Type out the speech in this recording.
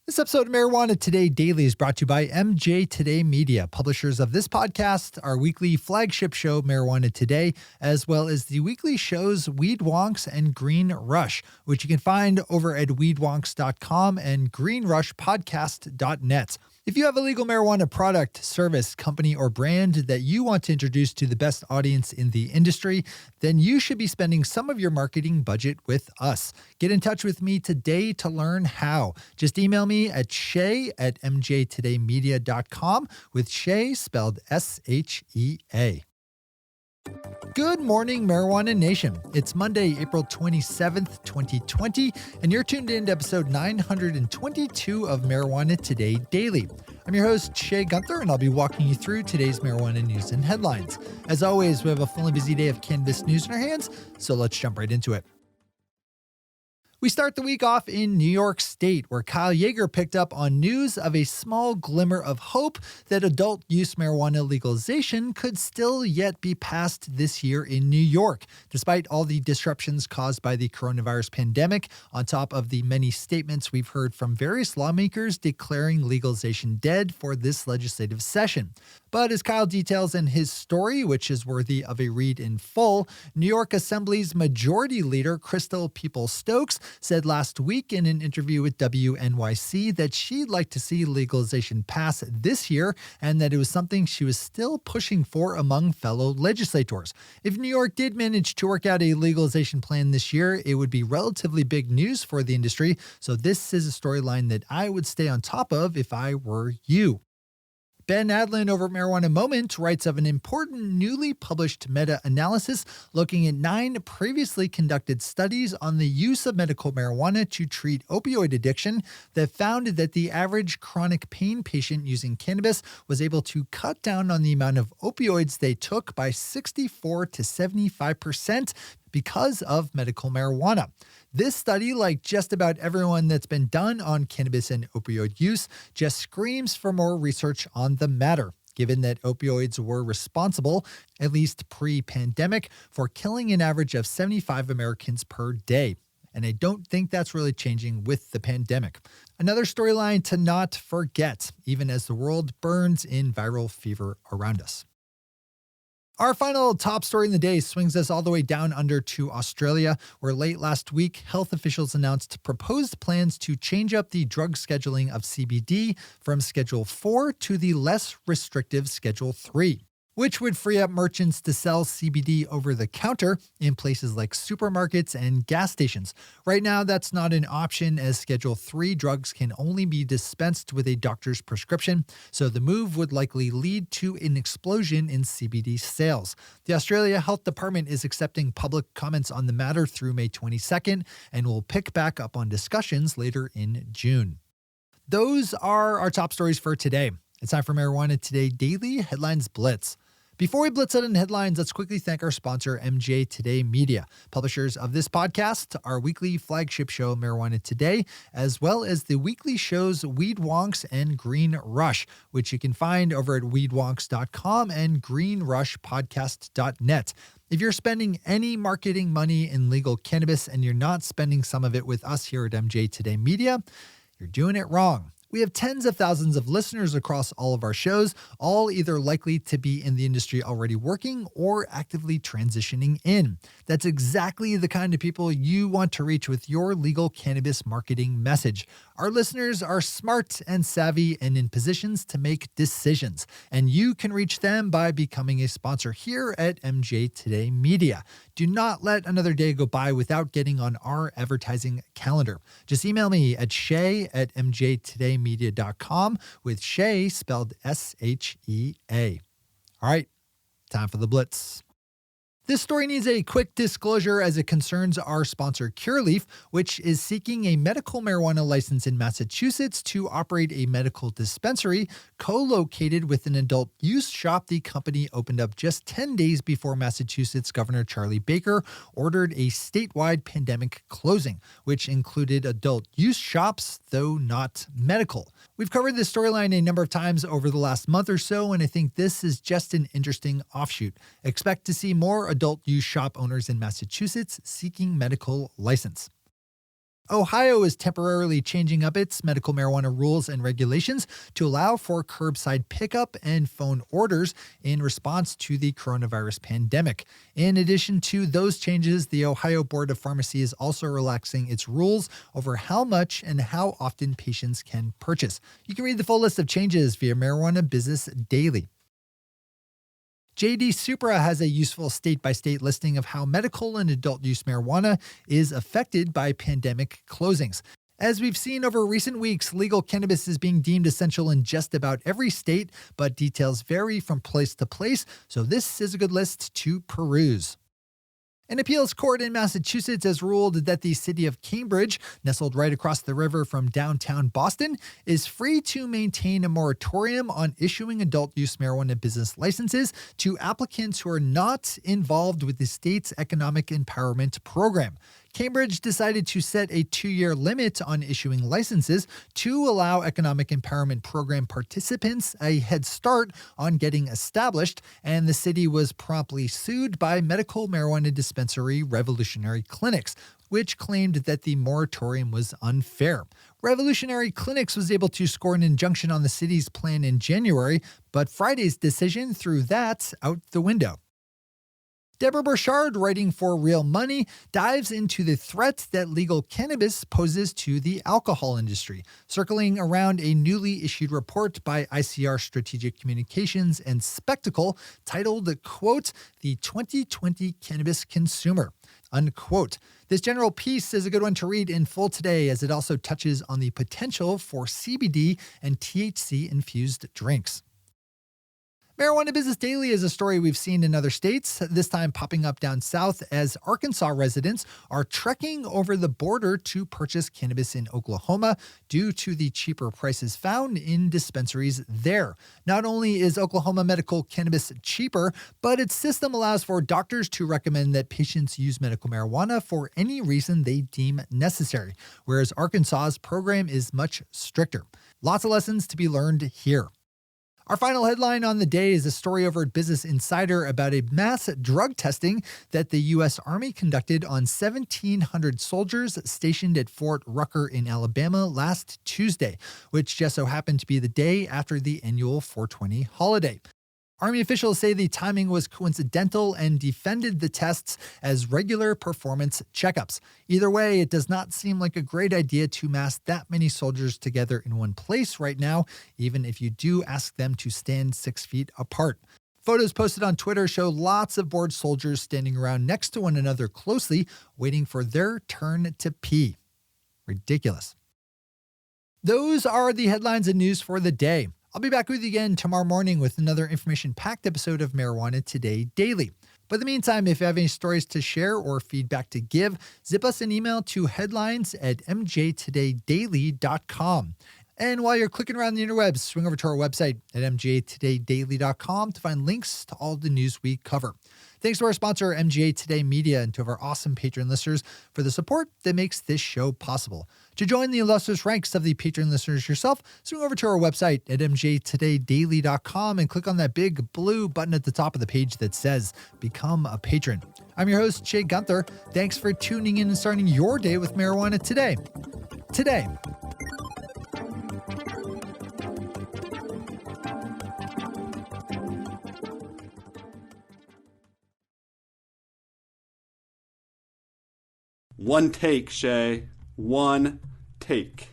This episode of Marijuana Today Daily is brought to you by MJ Today Media, publishers of this podcast, our weekly flagship show, Marijuana Today, as well as the weekly shows Weed Wonks and Green Rush, which you can find over at weedwonks.com and greenrushpodcast.net. If you have a legal marijuana product, service, company, or brand that you want to introduce to the best audience in the industry, then you should be spending some of your marketing budget with us. Get in touch with me today to learn how. Just email me at shay@mjtodaymedia.com, with Shay spelled S-H-E-A. Good morning, Marijuana Nation. It's Monday, April 27th, 2020, and you're tuned in to episode 922 of Marijuana Today Daily. I'm your host, Shay Gunther, and I'll be walking you through today's marijuana news and headlines. As always, we have a full and busy day of cannabis news in our hands, so let's jump right into it. We start the week off in New York State, where Kyle Yeager picked up on news of a small glimmer of hope that adult use marijuana legalization could still yet be passed this year in New York, despite all the disruptions caused by the coronavirus pandemic, on top of the many statements we've heard from various lawmakers declaring legalization dead for this legislative session. But as Kyle details in his story, which is worthy of a read in full, New York Assembly's Majority Leader Crystal Peoples-Stokes said last week in an interview with WNYC that she'd like to see legalization pass this year and that it was something she was still pushing for among fellow legislators. If New York did manage to work out a legalization plan this year, it would be relatively big news for the industry, so this is a storyline that I would stay on top of if I were you. Ben Adlin over at Marijuana Moment writes of an important newly published meta-analysis looking at 9 previously conducted studies on the use of medical marijuana to treat opioid addiction that found that the average chronic pain patient using cannabis was able to cut down on the amount of opioids they took by 64 to 75% because of medical marijuana. This study, like just about everyone that's been done on cannabis and opioid use, just screams for more research on the matter, given that opioids were responsible, at least pre-pandemic, for killing an average of 75 Americans per day. And I don't think that's really changing with the pandemic. Another storyline to not forget, even as the world burns in viral fever around us. Our final top story in the day swings us all the way down under to Australia, where late last week, health officials announced proposed plans to change up the drug scheduling of CBD from Schedule 4 to the less restrictive Schedule 3, which would free up merchants to sell CBD over the counter in places like supermarkets and gas stations. Right now, that's not an option, as Schedule 3 drugs can only be dispensed with a doctor's prescription, so the move would likely lead to an explosion in CBD sales. The Australia Health Department is accepting public comments on the matter through May 22nd and will pick back up on discussions later in June. Those are our top stories for today. It's time for Marijuana Today Daily Headlines Blitz. Before we blitz out in headlines, let's quickly thank our sponsor, MJ Today Media, publishers of this podcast, our weekly flagship show, Marijuana Today, as well as the weekly shows Weed Wonks and Green Rush, which you can find over at weedwonks.com and greenrushpodcast.net. If you're spending any marketing money in legal cannabis and you're not spending some of it with us here at MJ Today Media, you're doing it wrong. We have tens of thousands of listeners across all of our shows, all either likely to be in the industry already working or actively transitioning in. That's exactly the kind of people you want to reach with your legal cannabis marketing message. Our listeners are smart and savvy and in positions to make decisions, and you can reach them by becoming a sponsor here at MJ Today Media. Do not let another day go by without getting on our advertising calendar. Just email me at shay@mjtodaymedia.com, with Shay spelled S-H-E-A. All right, time for the blitz. This story needs a quick disclosure as it concerns our sponsor Cureleaf, which is seeking a medical marijuana license in Massachusetts to operate a medical dispensary co-located with an adult use shop the company opened up just 10 days before Massachusetts Governor Charlie Baker ordered a statewide pandemic closing, which included adult use shops, though not medical. We've covered this storyline a number of times over the last month or so, and I think this is just an interesting offshoot. Expect to see more adult use shop owners in Massachusetts seeking medical license. Ohio is temporarily changing up its medical marijuana rules and regulations to allow for curbside pickup and phone orders in response to the coronavirus pandemic. In addition to those changes, the Ohio Board of Pharmacy is also relaxing its rules over how much and how often patients can purchase. You can read the full list of changes via Marijuana Business Daily. JD Supra has a useful state-by-state listing of how medical and adult-use marijuana is affected by pandemic closings. As we've seen over recent weeks, legal cannabis is being deemed essential in just about every state, but details vary from place to place, so this is a good list to peruse. An appeals court in Massachusetts has ruled that the city of Cambridge, nestled right across the river from downtown Boston, is free to maintain a moratorium on issuing adult-use marijuana business licenses to applicants who are not involved with the state's economic empowerment program. Cambridge decided to set a 2-year limit on issuing licenses to allow economic empowerment program participants a head start on getting established, and the city was promptly sued by medical marijuana dispensary Revolutionary Clinics, which claimed that the moratorium was unfair. Revolutionary Clinics was able to score an injunction on the city's plan in January, but Friday's decision threw that out the window. Deborah Burchard, writing for Real Money, dives into the threat that legal cannabis poses to the alcohol industry, circling around a newly issued report by ICR Strategic Communications and Spectacle titled, quote, The 2020 Cannabis Consumer, unquote. This general piece is a good one to read in full today, as it also touches on the potential for CBD and THC-infused drinks. Marijuana Business Daily is a story we've seen in other states, this time popping up down south as Arkansas residents are trekking over the border to purchase cannabis in Oklahoma due to the cheaper prices found in dispensaries there. Not only is Oklahoma medical cannabis cheaper, but its system allows for doctors to recommend that patients use medical marijuana for any reason they deem necessary, whereas Arkansas's program is much stricter. Lots of lessons to be learned here. Our final headline on the day is a story over at Business Insider about a mass drug testing that the U.S. Army conducted on 1,700 soldiers stationed at Fort Rucker in Alabama last Tuesday, which just so happened to be the day after the annual 420 holiday. Army officials say the timing was coincidental and defended the tests as regular performance checkups. Either way, it does not seem like a great idea to mass that many soldiers together in one place right now, even if you do ask them to stand 6 feet apart. Photos posted on Twitter show lots of bored soldiers standing around next to one another closely, waiting for their turn to pee. Ridiculous. Those are the headlines and news for the day. I'll be back with you again tomorrow morning with another information-packed episode of Marijuana Today Daily. But in the meantime, if you have any stories to share or feedback to give, zip us an email to headlines@mjtodaydaily.com. And while you're clicking around the interwebs, swing over to our website at mjtodaydaily.com to find links to all the news we cover. Thanks to our sponsor, MGA Today Media, and to our awesome patron listeners for the support that makes this show possible. To join the illustrious ranks of the patron listeners yourself, swing over to our website at mjtodaydaily.com and click on that big blue button at the top of the page that says Become a Patron. I'm your host, Shay Gunther. Thanks for tuning in and starting your day with marijuana today. Today. One take, Shay. One take.